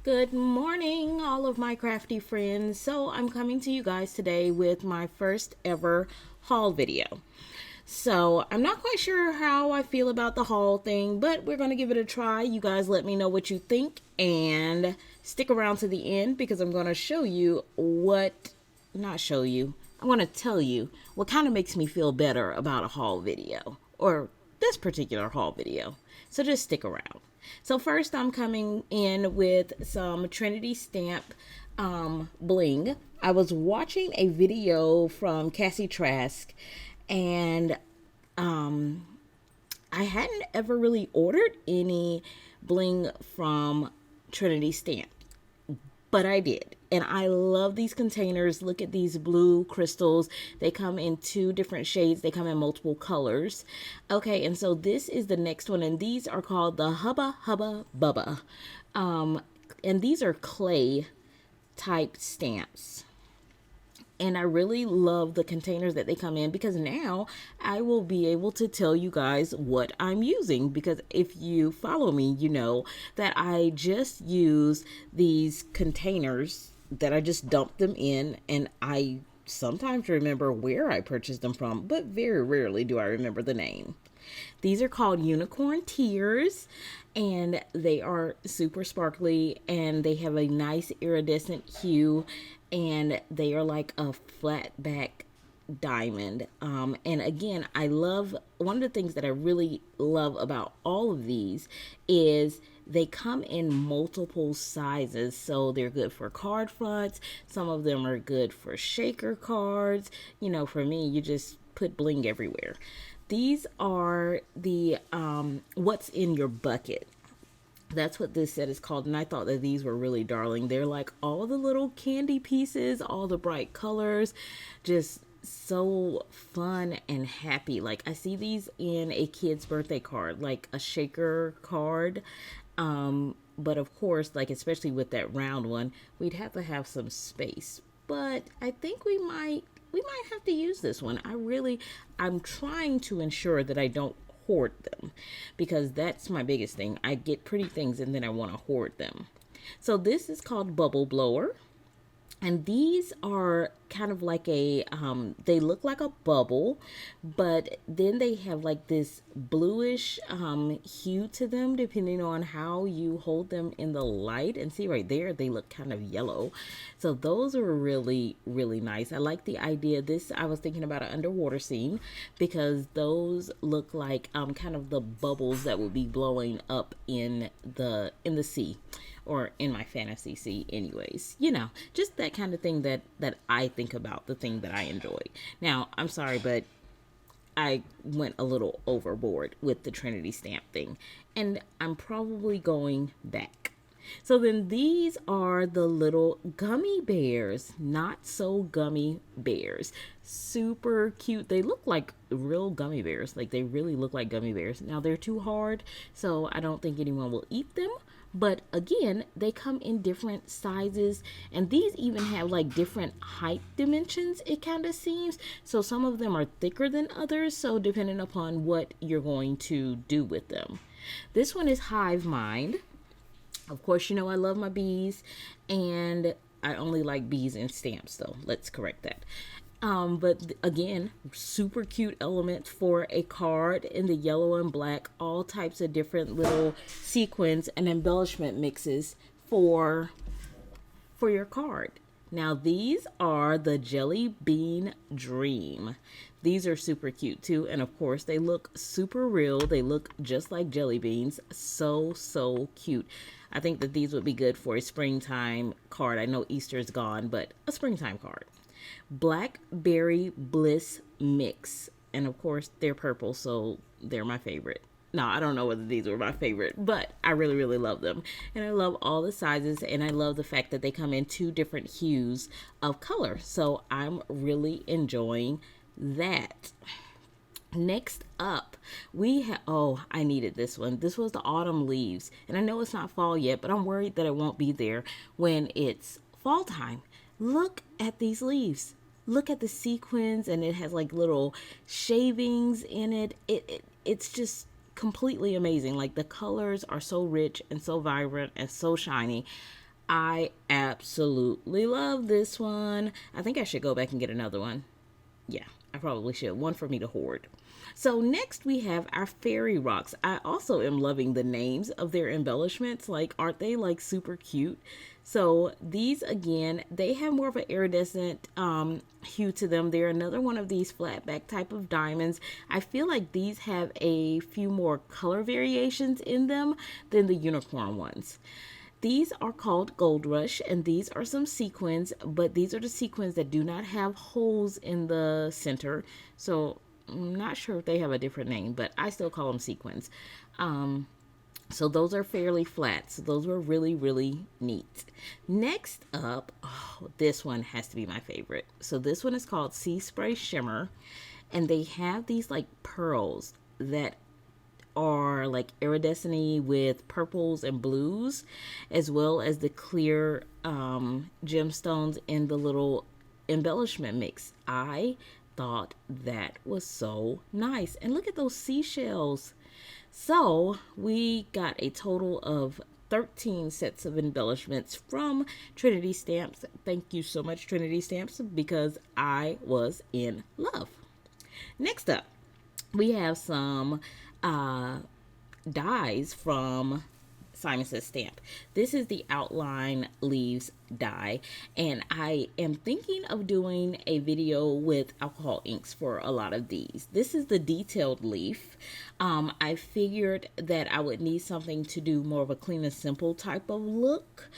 Good morning, all of my crafty friends. So I'm coming to you guys today with my first ever haul video. So I'm not quite sure how I feel about the haul thing, but we're going to give it a try. You guys let me know what you think and stick around to the end because I'm going to show you not show you, I'm going to tell you what kind of makes me feel better about a haul video or this particular haul video. So just stick around. So first I'm coming in with some Trinity stamp bling. I was watching a video from Cassie Trask and I hadn't ever really ordered any bling from Trinity Stamp, but I did. And I love these containers. Look at these blue crystals. They come in two different shades. They come in multiple colors. Okay, and so this is the next one. And these are called the Hubba Hubba Bubba. And these are clay type stamps. And I really love the containers that they come in because now I will be able to tell you guys what I'm using. Because if you follow me, you know that I just use these containers that I just dump them in, and I sometimes remember where I purchased them from, but very rarely do I remember the name. These are called Unicorn Tears, and they are super sparkly, and they have a nice iridescent hue, and they are like a flat back diamond. And again, I love, one of the things that I really love about all of these is they come in multiple sizes. So they're good for card fronts. Some of them are good for shaker cards. You know, for me, you just put bling everywhere. These are the what's in your bucket. That's what this set is called, and I thought that these were really darling. They're like all the little candy pieces, all the bright colors, just so fun and happy. Like I see these in a kid's birthday card, like a shaker card. But of course, like especially with that round one, we'd have to have some space. But I think we might have to use this one. I'm trying to ensure that I don't hoard them because that's my biggest thing. I get pretty things and then I want to hoard them. So this is called Bubble Blower. And these are kind of like they look like a bubble, but then they have like this bluish hue to them depending on how you hold them in the light. And see right there, they look kind of yellow. So those are really, really nice. I like the idea. I was thinking about an underwater scene because those look like kind of the bubbles that would be blowing up in the sea, or in my fantasy sea anyways. You know, just that kind of thing that I think about, the thing that I enjoy. Now, I'm sorry, but I went a little overboard with the Trinity stamp thing, and I'm probably going back. So then these are the little gummy bears, not so gummy bears. Super cute. They look like real gummy bears. Like they really look like gummy bears. Now they're too hard, so I don't think anyone will eat them. But again, they come in different sizes, and these even have like different height dimensions, it kind of seems. So some of them are thicker than others, so depending upon what you're going to do with them. This one is Hive Mind. Of course, you know I love my bees, and I only like bees and stamps, though. Let's correct that. But again, super cute element for a card in the yellow and black, all types of different little sequins and embellishment mixes for your card. Now these are the Jelly Bean Dream. These are super cute too, and of course they look super real. They look just like jelly beans. So cute. I think that these would be good for a springtime card. I know Easter's gone, but a springtime card. Blackberry Bliss Mix, and of course they're purple, so they're my favorite. No, I don't know whether these were my favorite, but I really love them, and I love all the sizes, and I love the fact that they come in two different hues of color, so I'm really enjoying that. Next up, we have, oh, I needed this one. This was the Autumn Leaves, and I know it's not fall yet, but I'm worried that it won't be there when it's fall time. Look at these leaves. Look at the sequins, and it has like little shavings in it. It's just completely amazing. Like the colors are so rich and so vibrant and so shiny. I absolutely love this one. I think I should go back and get another one. Yeah, I probably should. One for me to hoard. So next we have our fairy rocks. I also am loving the names of their embellishments. Like, aren't they like super cute? So these again, they have more of an iridescent hue to them. They're another one of these flat back type of diamonds. I feel like these have a few more color variations in them than the unicorn ones. These are called Gold Rush, and these are some sequins, but these are the sequins that do not have holes in the center. So I'm not sure if they have a different name, but I still call them sequins. So those are fairly flat. So those were really, really neat. Next up, oh, this one has to be my favorite. So this one is called Sea Spray Shimmer, and they have these like pearls that are like iridescent with purples and blues, as well as the clear gemstones in the little embellishment mix. I thought that was so nice. And look at those seashells. So we got a total of 13 sets of embellishments from Trinity Stamps. Thank you so much, Trinity Stamps, because I was in love. Next up, we have some dies from Simon Says Stamp. This is the outline leaves die, and I am thinking of doing a video with alcohol inks for a lot of these. This is the detailed leaf. I figured that I would need something to do more of a clean and simple type of look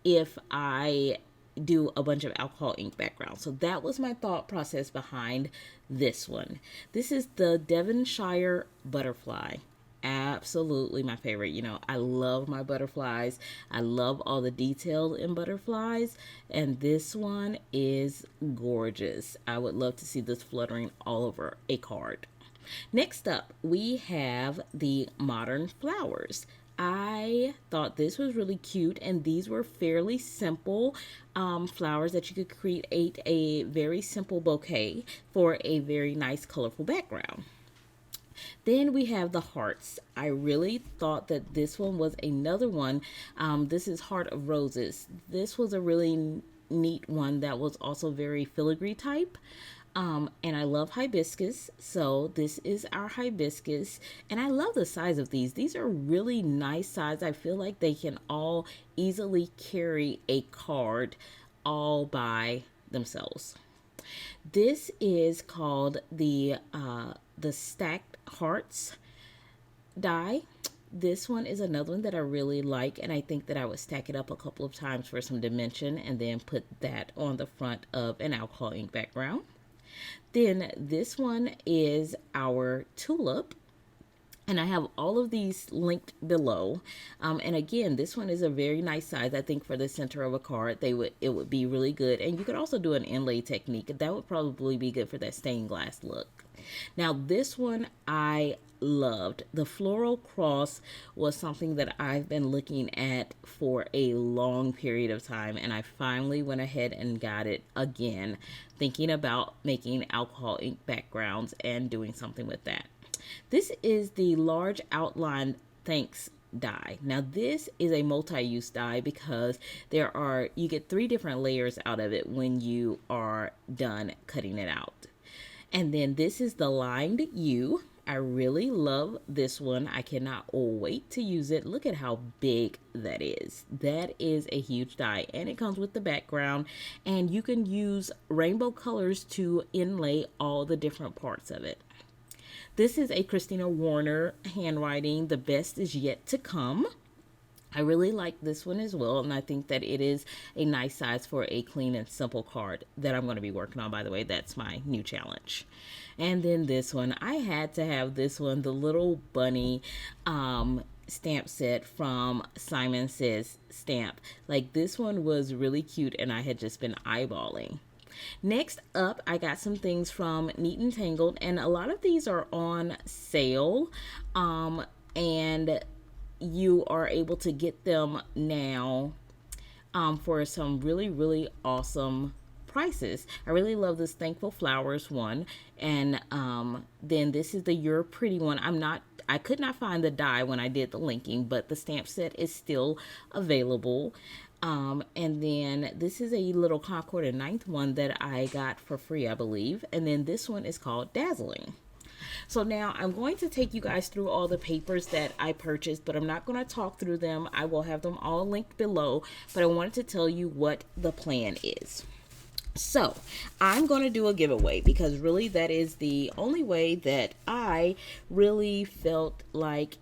if I do a bunch of alcohol ink background. So that was my thought process behind this one. This is the Devonshire Butterfly. Absolutely my favorite. You know, I love my butterflies. I love all the detail in butterflies, and this one is gorgeous. I would love to see this fluttering all over a card. Next up, we have the Modern Flowers. I thought this was really cute, and these were fairly simple flowers that you could create a very simple bouquet for a very nice colorful background. Then we have the hearts. I really thought that this one was another one. This is Heart of Roses. This was a really neat one that was also very filigree type. And I love hibiscus, so this is our hibiscus, and I love the size of these. These are really nice size. I feel like they can all easily carry a card all by themselves. This is called the Stacked Hearts die. This one is another one that I really like, and I think that I would stack it up a couple of times for some dimension and then put that on the front of an alcohol ink background. Then this one is our tulip, and I have all of these linked below. And again, this one is a very nice size. I think for the center of a card, it would be really good. And you could also do an inlay technique. That would probably be good for that stained glass look. Now this one I loved. The floral cross was something that I've been looking at for a long period of time, and I finally went ahead and got it again, thinking about making alcohol ink backgrounds and doing something with that. This is the large outline thanks die. Now this is a multi-use die because you get 3 different layers out of it when you are done cutting it out. And then this is the lined U. I really love this one. I cannot wait to use it. Look at how big that is. That is a huge die, and it comes with the background, and you can use rainbow colors to inlay all the different parts of it. This is a Christina Warner handwriting. The best is yet to come. I really like this one as well, and I think that it is a nice size for a clean and simple card that I'm going to be working on, by the way. That's my new challenge. And then this one, I had to have this one, the little bunny stamp set from Simon Says Stamp. Like, this one was really cute, and I had just been eyeballing. Next up, I got some things from Neat and Tangled, and a lot of these are on sale, and you are able to get them now for some really, really awesome prices. I really love this Thankful Flowers one, and then this is the You're Pretty one. I could not find the die when I did the linking, but the stamp set is still available. And then this is a little Concord and Ninth one that I got for free, I believe. And then this one is called Dazzling. So now I'm going to take you guys through all the papers that I purchased, but I'm not going to talk through them. I will have them all linked below, but I wanted to tell you what the plan is. So I'm going to do a giveaway because really that is the only way that I really felt like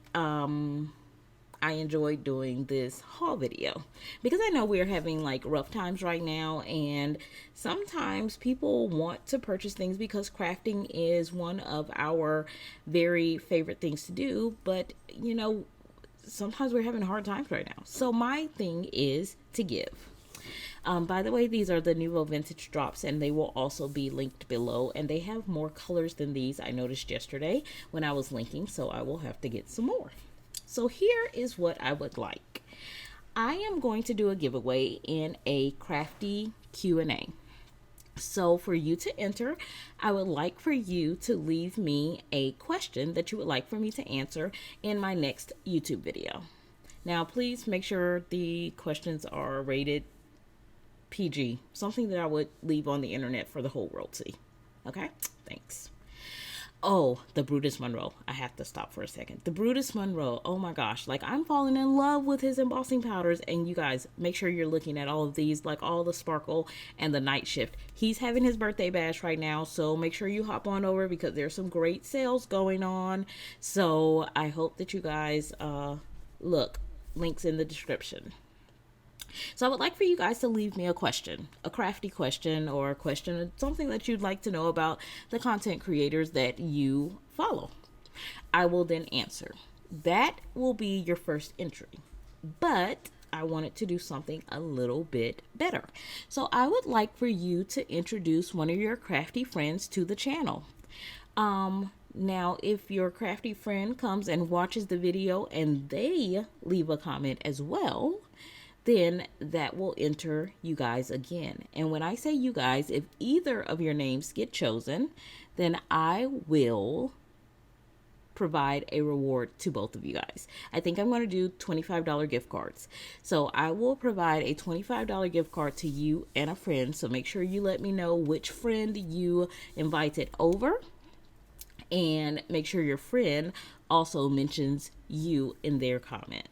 I enjoyed doing this haul video, because I know we're having like rough times right now, and sometimes people want to purchase things because crafting is one of our very favorite things to do, but you know, sometimes we're having hard times right now. So my thing is to give. By the way, these are the Nouveau Vintage drops, and they will also be linked below, and they have more colors than these I noticed yesterday when I was linking, so I will have to get some more. So here is what I would like. I am going to do a giveaway in a Crafty Q&A. So for you to enter, I would like for you to leave me a question that you would like for me to answer in my next YouTube video. Now, please make sure the questions are rated PG, something that I would leave on the internet for the whole world to see. Okay, thanks. Oh, the Brutus Monroe. I have to stop for a second. The Brutus Monroe. Oh my gosh. Like, I'm falling in love with his embossing powders. And you guys, make sure you're looking at all of these, like all the sparkle and the night shift. He's having his birthday bash right now, so make sure you hop on over because there's some great sales going on. So I hope that you guys look. Links in the description. So I would like for you guys to leave me a question, a crafty question, or a question, something that you'd like to know about the content creators that you follow. I will then answer. That will be your first entry, but I wanted to do something a little bit better. So I would like for you to introduce one of your crafty friends to the channel. Now, if your crafty friend comes and watches the video and they leave a comment as well, then that will enter you guys again. And when I say you guys, if either of your names get chosen, then I will provide a reward to both of you guys. I think I'm going to do $25 gift cards. So I will provide a $25 gift card to you and a friend. So make sure you let me know which friend you invited over, and make sure your friend also mentions you in their comment.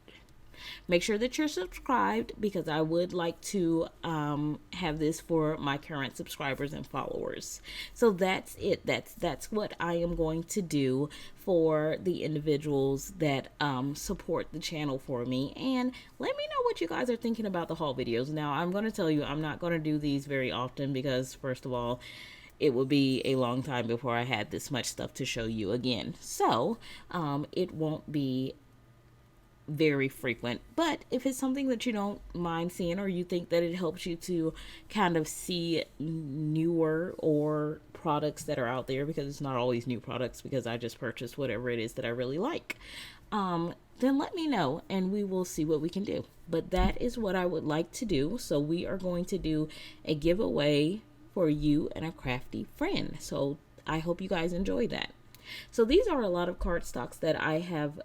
Make sure that you're subscribed because I would like to have this for my current subscribers and followers. So that's it. That's what I am going to do for the individuals that support the channel for me. And let me know what you guys are thinking about the haul videos. Now, I'm going to tell you, I'm not going to do these very often because, first of all, it would be a long time before I had this much stuff to show you again. So it won't be very frequent, but if it's something that you don't mind seeing, or you think that it helps you to kind of see newer or products that are out there, because it's not always new products, because I just purchased whatever it is that I really like, then let me know and we will see what we can do. But that is what I would like to do. So we are going to do a giveaway for you and a crafty friend. So I hope you guys enjoy that. So these are a lot of cardstocks that I have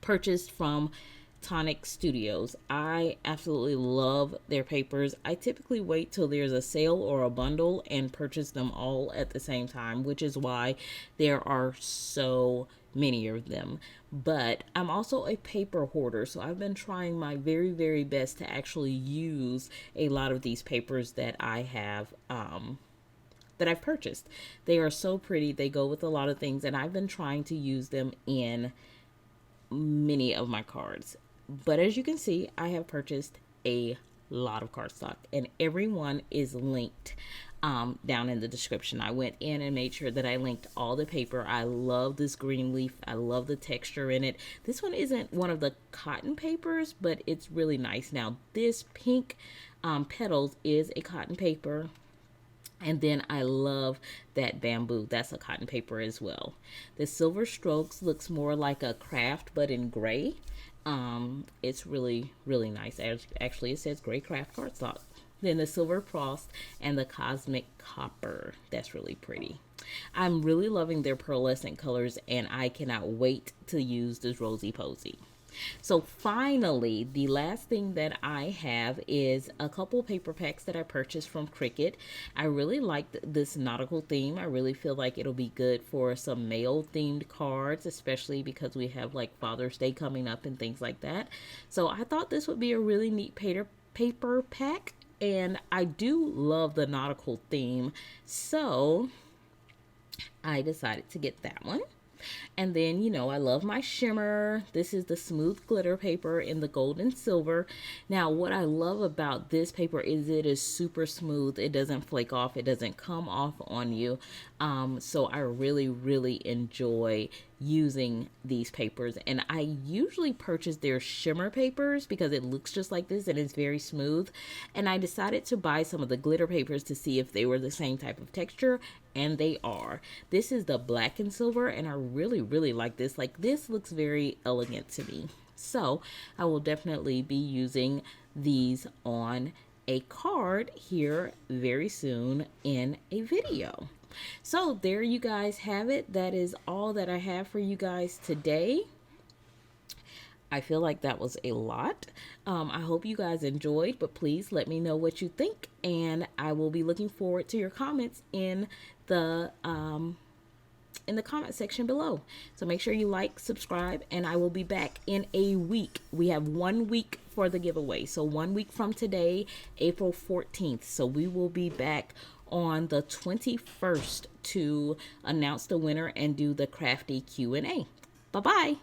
purchased from Tonic Studios. I absolutely love their papers. I typically wait till there's a sale or a bundle and purchase them all at the same time, which is why there are so many of them. But I'm also a paper hoarder, so I've been trying my very, very best to actually use a lot of these papers that I have that I've purchased. They are so pretty. They go with a lot of things, and I've been trying to use them in many of my cards. But as you can see, I have purchased a lot of cardstock, and everyone is linked down in the description. I went in and made sure that I linked all the paper. I love this green leaf. I love the texture in it. This one isn't one of the cotton papers, but it's really nice. Now, this pink petals is a cotton paper. And then I love that bamboo. That's a cotton paper as well. The silver strokes looks more like a Kraft, but in gray. It's really, really nice. Actually, it says gray Kraft cardstock. Then the silver frost and the cosmic copper. That's really pretty. I'm really loving their pearlescent colors, and I cannot wait to use this Rosy Posy. So finally, the last thing that I have is a couple paper packs that I purchased from Cricut. I really liked this nautical theme. I really feel like it'll be good for some male themed cards, especially because we have like Father's Day coming up and things like that. So I thought this would be a really neat paper pack, and I do love the nautical theme. So I decided to get that one. And then, I love my shimmer. This is the smooth glitter paper in the gold and silver. Now, what I love about this paper is it is super smooth. It doesn't flake off. It doesn't come off on you. So I really, really enjoy using these papers. And I usually purchase their shimmer papers because it looks just like this and it's very smooth. And I decided to buy some of the glitter papers to see if they were the same type of texture, and they are. This is the black and silver, and I really, really like this. Like, this looks very elegant to me. So I will definitely be using these on a card here very soon in a video. So there you guys have it. That is all that I have for you guys today. I feel like that was a lot. I hope you guys enjoyed, but please let me know what you think, and I will be looking forward to your comments in the comment section below. So make sure you like, subscribe, and I will be back in a week. We have 1 week for the giveaway. So 1 week from today, April 14th. So we will be back on the 21st to announce the winner and do the Crafty Q&A. Bye-bye.